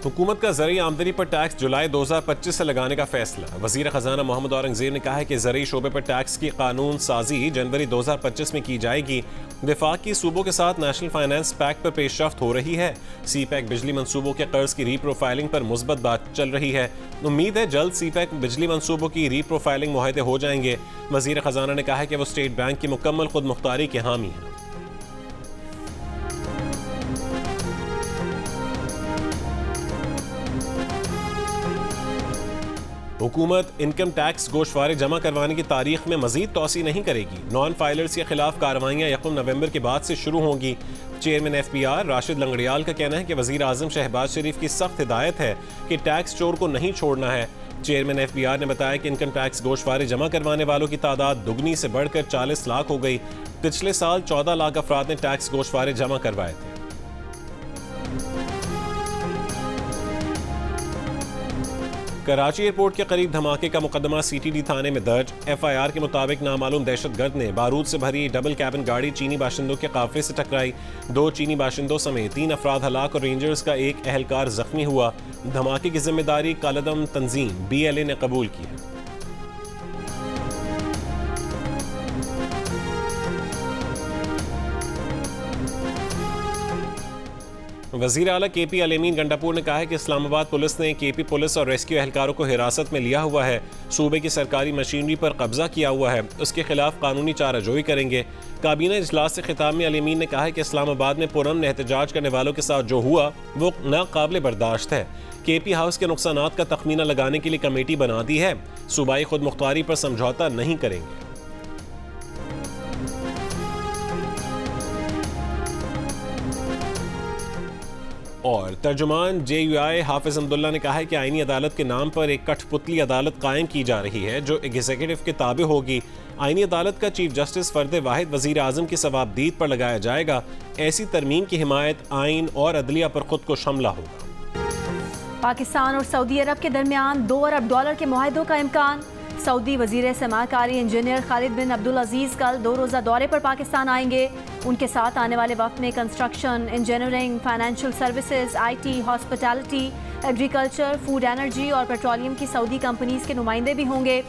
हुकूमत का ज़रूरी आमदनी पर टैक्स जुलाई 2025 से लगाने का फैसला। वज़ीर ख़जाना मोहम्मद औरंगज़ेब ने कहा है कि ज़रूरी शोबे पर टैक्स की कानून साजी जनवरी 2025 में की जाएगी। वफाकी सूबों के साथ नेशनल फाइनेंस पैक्ट पर पेशरफ्त हो रही है। सी पैक बिजली मनसूबों के कर्ज की रीप्रोफाइलिंग पर मुस्बत बात चल रही है। उम्मीद है जल्द सी पैक बिजली मनसूबों की रीप्रोफाइलिंग मुआहदे हो जाएंगे। वज़ीर ख़जाना ने कहा है कि वो स्टेट बैंक की मुकम्मल खुद मुख्तारी के हामी हैं। हुकूमत इनकम टैक्स गोशवारे जमा करवाने की तारीख में मजीद तोसी नहीं करेगी। नॉन फाइलर्स के खिलाफ कार्रवाइयाँ 1 नवंबर के बाद से शुरू होंगी। चेयरमैन FPR राशिद लंगड़ियाल का कहना है कि वज़ीर आज़म शहबाज शरीफ की सख्त हिदायत है कि टैक्स चोर को नहीं छोड़ना है। चेयरमैन FPR ने बताया कि इनकम टैक्स गोशवारे जमा करवाने वालों की तादाद दुगनी से बढ़कर 40 लाख हो गई। पिछले साल 14 लाख अफराद ने टैक्स गोशवारे जमा करवाए थे। कराची एयरपोर्ट के करीब धमाके का मुकदमा CTD थाने में दर्ज। FIR के मुताबिक नामालूम दहशतगर्द ने बारूद से भरी डबल कैबिन गाड़ी चीनी बाशिंदों के काफिले से टकराई। 2 चीनी बाशिंदों समेत 3 अफराद हलाक और रेंजर्स का एक अहलकार जख्मी हुआ। धमाके की जिम्मेदारी कालदम तंजीम BLA ने कबूल की है। वज़ीर आला KP अलमीन गंडापुर ने कहा है कि इस्लामाबाद पुलिस ने KP पुलिस और रेस्क्यू एहलकारों को हिरासत में लिया हुआ है। सूबे की सरकारी मशीनरी पर कब्जा किया हुआ है। उसके खिलाफ कानूनी चाराजोई करेंगे। काबीना इजलास से खिताब में अलमीन ने कहा है कि इस्लामाबाद में पुरअमन एहतजाज करने वालों के साथ जो हुआ वो नाकाबिले बर्दाश्त है। KP हाउस के नुकसानात का तखमीना लगाने के लिए कमेटी बना दी है। सूबाई खुद मुख्तारी पर समझौता नहीं करेंगे। और तर्जुमान JUI हाफिज अब्दुल्ला ने कहा है कि आईनी अदालत के नाम पर एक कठपुतली अदालत कायम की जा रही है जो एग्जीक्यूटिव के ताबे होगी। आईनी अदालत का चीफ जस्टिस फर्द वाहिद वजीर आजम की सवाबदीद पर लगाया जाएगा। ऐसी तरमीम की हिमायत आइन और अदलिया पर खुद को शमला होगा। पाकिस्तान और सऊदी अरब के दरमियान $2 अरब के मुआहदों का इम्कान। सऊदी वजीर सरमाकारी इंजीनियर खालिद बिन अब्दुल अजीज कल 2 रोज़ा दौरे पर पाकिस्तान आएंगे। उनके साथ आने वाले वक्त में construction, engineering, financial services, IT, hospitality, agriculture, food energy और पेट्रोलियम की सऊदी कंपनीज के नुमाइंदे भी होंगे।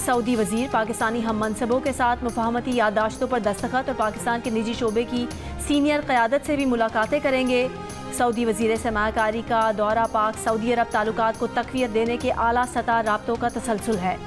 सऊदी वजीर पाकिस्तानी हम मनसबों के साथ मुफाहमती याददाश्तों पर दस्तखत और पाकिस्तान के निजी शोबे की सीनियर क़यादत से भी मुलाकातें करेंगे। सऊदी वजीर सरमाकारी का दौरा पाक सऊदी अरब ताल्लुकात को तक़वियत देने के आला सतह राब्तों का तसलसल है।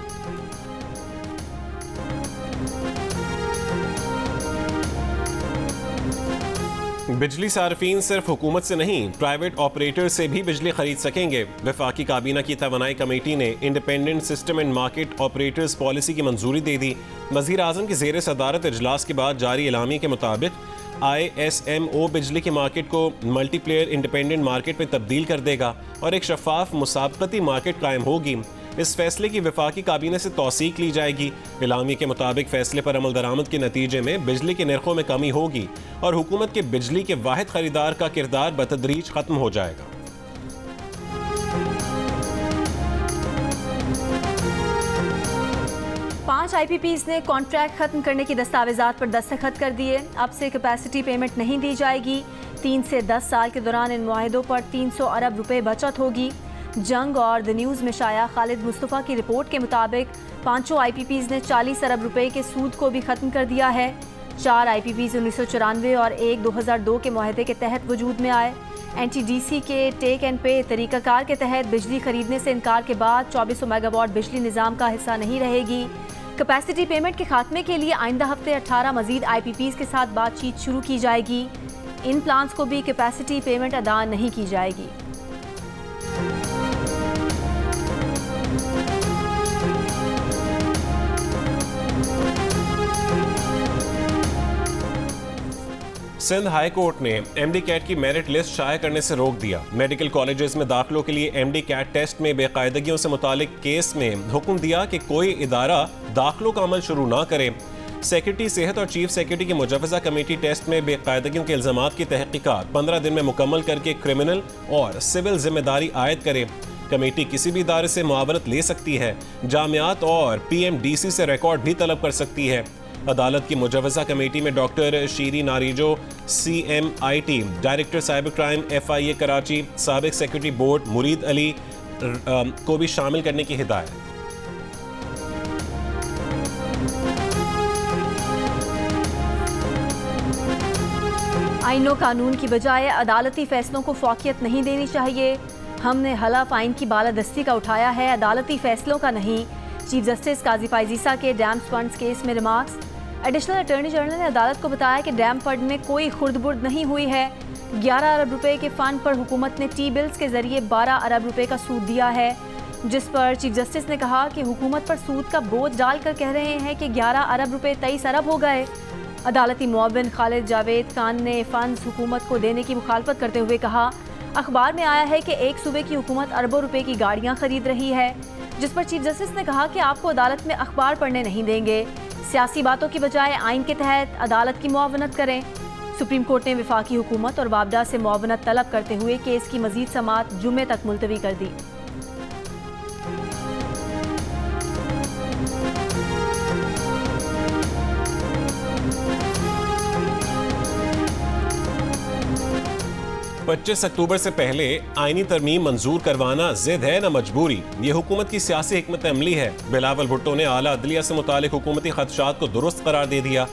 बिजली सार्फिन सिर्फ हुकूमत से नहीं प्राइवेट ऑपरेटर से भी बिजली खरीद सकेंगे। वफाकी काबीना की तवानाई कमेटी ने independent system and market operators policy की मंजूरी दे दी। वज़ीर आज़म की ज़ेर सदारत इजलास के बाद जारी एलामी के मुताबिक ISMO बिजली के मार्केट को मल्टीप्लेयर इंडिपेंडेंट मार्केट में तब्दील कर देगा और एक शफाफ मुसाबकती मार्केट कायम होगी। इस फैसले की वफाकी काबीना से तौसीक ली जाएगी। इलामी के मुताबिक फैसले पर अमल दरामद के नतीजे में बिजली के नरखों में कमी होगी और हुकूमत के बिजली के वाहिद खरीदार का किरदार बतदरीज खत्म हो जाएगा। 5 IPPs ने कॉन्ट्रैक्ट खत्म करने की दस्तावेजात पर दस्तखत कर दिए। अब से कैपेसिटी पेमेंट नहीं दी जाएगी। 3 से 10 साल के दौरान इन मुआहिदों पर 300 अरब रुपए बचत होगी। जंग और द न्यूज़ में शाया खालिद मुस्तफ़ा की रिपोर्ट के मुताबिक 5 IPPs ने 40 अरब रुपए के सूद को भी ख़त्म कर दिया है। 4 IPPs 1994 और एक 2002 के मुआहदे के तहत वजूद में आए। NTDC के टेक एंड पे तरीक़ाकार के तहत बिजली खरीदने से इनकार के बाद 2400 मेगावाट बिजली निज़ाम का हिस्सा नहीं रहेगी। कैपेसिटी पेमेंट के खात्मे के लिए आइंदा हफ्ते 18 मजीद IPPs के साथ बातचीत शुरू की जाएगी। इन प्लान्स को भी कैपेसिटी पेमेंट अदा नहीं की जाएगी। सिंध हाई कोर्ट ने MD कैट की मेरिट लिस्ट शाया करने से रोक दिया। मेडिकल कॉलेजेस में दाखिलों के लिए MD कैट टेस्ट में बेकायदगियों से मुतालिक केस में हुक्म दिया कि कोई इदारा दाखिलों का अमल शुरू ना करे। सेक्रेटरी सेहत और चीफ सेक्रेटरी की मुजव्वज़ा कमेटी टेस्ट में बेकायदगियों के इल्ज़ामात की तहकीकात 15 दिन में मुकम्मल करके क्रिमिनल और सिविल जिम्मेदारी आयद करे। कमेटी किसी भी इदारे से मुआवनत ले सकती है। जामियात और PMDC से रिकॉर्ड भी तलब कर सकती है। अदालत की मुजवजा कमेटी में डॉक्टर शीरी Narejo CMIT, director cyber crime FIA Karachi, साबिक सेक्रेटरी बोर्ड मुरीद अली को भी शामिल करने की हिदायत। आइनो कानून की बजाय अदालती फैसलों को फौकियत नहीं देनी चाहिए। हमने हलफ आइन की बालादस्ती का उठाया है, अदालती फैसलों का नहीं। चीफ जस्टिस काजी फाइजीसा के डैम फंड्स केस में रिमार्क्स। एडिशनल अटॉर्नी जनरल ने अदालत को बताया कि डैम फंड में कोई खुर्द-बुर्द नहीं हुई है। 11 अरब रुपए के फंड पर हुकूमत ने टी बिल्स के जरिए 12 अरब रुपए का सूद दिया है, जिस पर चीफ जस्टिस ने कहा कि हुकूमत पर सूद का बोझ डालकर कह रहे हैं कि 11 अरब रुपए 23 अरब हो गए। अदालती मुअव्विन खालिद जावेद खान ने फंड्स हुकूमत को देने की मुखालफत करते हुए कहा, अखबार में आया है कि एक सूबे की हुकूमत अरबों रुपए की गाड़ियां खरीद रही है, जिस पर चीफ जस्टिस ने कहा कि आपको अदालत में अखबार पढ़ने नहीं देंगे। सियासी बातों की बजाय आइन के तहत अदालत की मुआवनत करें। सुप्रीम कोर्ट ने वफाकी हुकूमत और वाबडा से मुआवनत तलब करते हुए केस की मजीद समाअत जुम्मे तक मुलतवी कर दी। पच्चीस अक्टूबर से पहले आईनी तरमीम मंजूर करवाना जिद है न मजबूरी, ये हुकूमत की सियासी हिकमत अमली है। बिलावल भुट्टो ने आला अदलिया से मुतालिक हुकूमती खदशात को दुरुस्त करार दे दिया।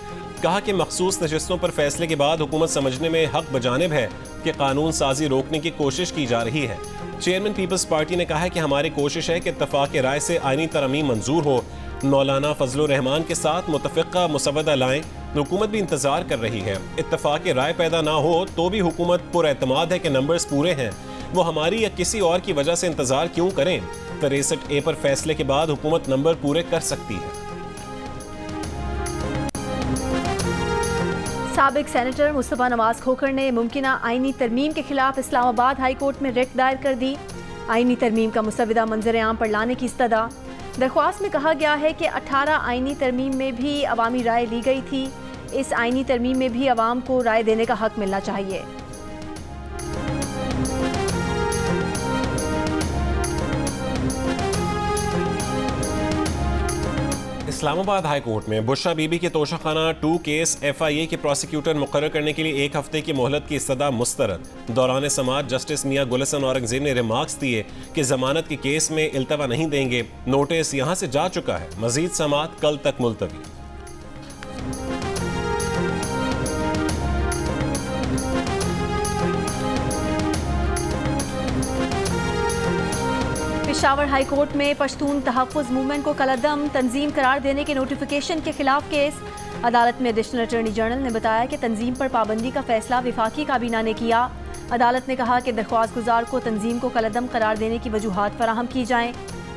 कहा कि मखसूस नशिस्तों पर फैसले के बाद हुकूमत समझने में हक बजानिब है कि कानून साजी रोकने की कोशिश की जा रही है। चेयरमैन पीपल्स पार्टी ने कहा है कि हमारी कोशिश है कि इत्तफाक राय से आईनी तरमीम मंजूर हो। मौलाना फजलुर रहमान के साथ मुतफ़िक़ा मुसवदा लाएं, हुकूमत भी इंतजार कर रही है। इत्तफाक राय पैदा ना हो तो भी हुकूमत पुरएतमाद है कि नंबर्स पूरे हैं, वो हमारी या किसी और की वजह से इंतजार क्यों करें। 63A पर फैसले के बाद हुकूमत नंबर पूरे कर सकती है। साबिक सेनेटर मुस्तफा नवाज खोखर ने मुमकिना आईनी तरमीम के खिलाफ इस्लामाबाद हाई कोर्ट में रिट दायर कर दी। आईनी तरमीम का मुसविदा मंजर आम पर लाने की इस्तदा। दरख्वास्त में कहा गया है कि 18 आईनी तरमीम में भी अवामी राय ली गई थी। इस आईनी तरमीम में भी अवाम को राय देने का हक मिलना चाहिए। इस्लामाबाद हाई कोर्ट में बुशरा बीबी के तोशाखाना 2 केस FIA के प्रोसिक्यूटर मुकर्रर करने के लिए 1 हफ्ते की मोहलत की इस्तदा मुस्तरद। दौरान समाअत जस्टिस मियां गुलशन औरंगजेब ने रिमार्क्स दिए कि जमानत के केस में इल्तवा नहीं देंगे। नोटिस यहां से जा चुका है। मजीद समाअत कल तक मुलतवी। पेशावर हाई कोर्ट में पश्तून तहफ़्फ़ुज़ मूवमेंट को कलअदम तंजीम करार देने के नोटिफिकेशन के खिलाफ केस। अदालत में एडिशनल अटॉर्नी जनरल ने बताया कि तंजीम पर पाबंदी का फैसला वफाकी काबीना ने किया। अदालत ने कहा कि दरख्वास्त गुजार को तंजीम को कलअदम करार देने की वजूहात फराहम की जाएं।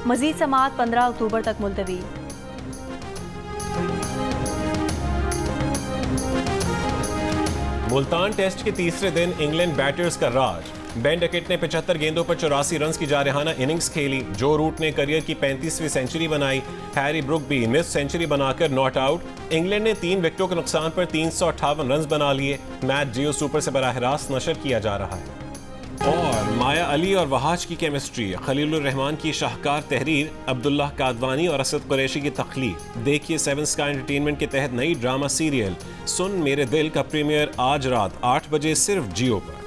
मजीद समाअत 15 अक्टूबर तक मुलतवी। मुल्तान टेस्ट के तीसरे दिन इंग्लैंड बैटर्स का राज। बेन डकेट ने 75 गेंदों पर 84 रन की जारहाना इनिंग्स खेली। जो रूट ने करियर की 35वीं सेंचुरी बनाई। हैरी ब्रुक भी मिस सेंचुरी बनाकर नॉट आउट। इंग्लैंड ने 3 विकेटों के नुकसान पर 358 रन बना लिए। मैच जियो सुपर से बराह रास्त नशर किया जा रहा है। और माया अली और वहाज की केमिस्ट्री, खलीलुर रहमान की शाहकार तहरीर, अब्दुल्लाह कादवानी और असद कुरैशी की तख्लीक। देखिए 7 स्काई एंटरटेनमेंट के तहत नई ड्रामा सीरियल सुन मेरे दिल का प्रीमियर आज रात 8 बजे सिर्फ जियो पर।